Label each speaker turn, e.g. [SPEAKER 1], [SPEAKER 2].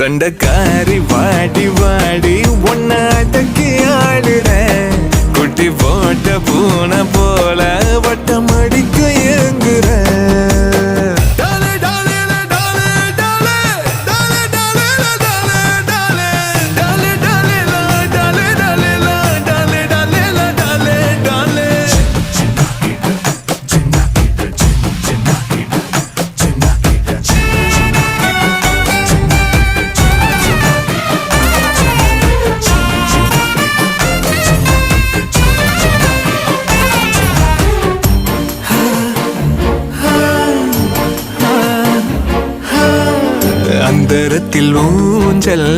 [SPEAKER 1] சண்டக்காரி வாடி வாடி ஒன்ன அடக்கி ஆடுற குட்டி போட்ட பூனை போல வட்டம் அடிக்க ஏங்குற அந்தரத்தில் ஊஞ்சல்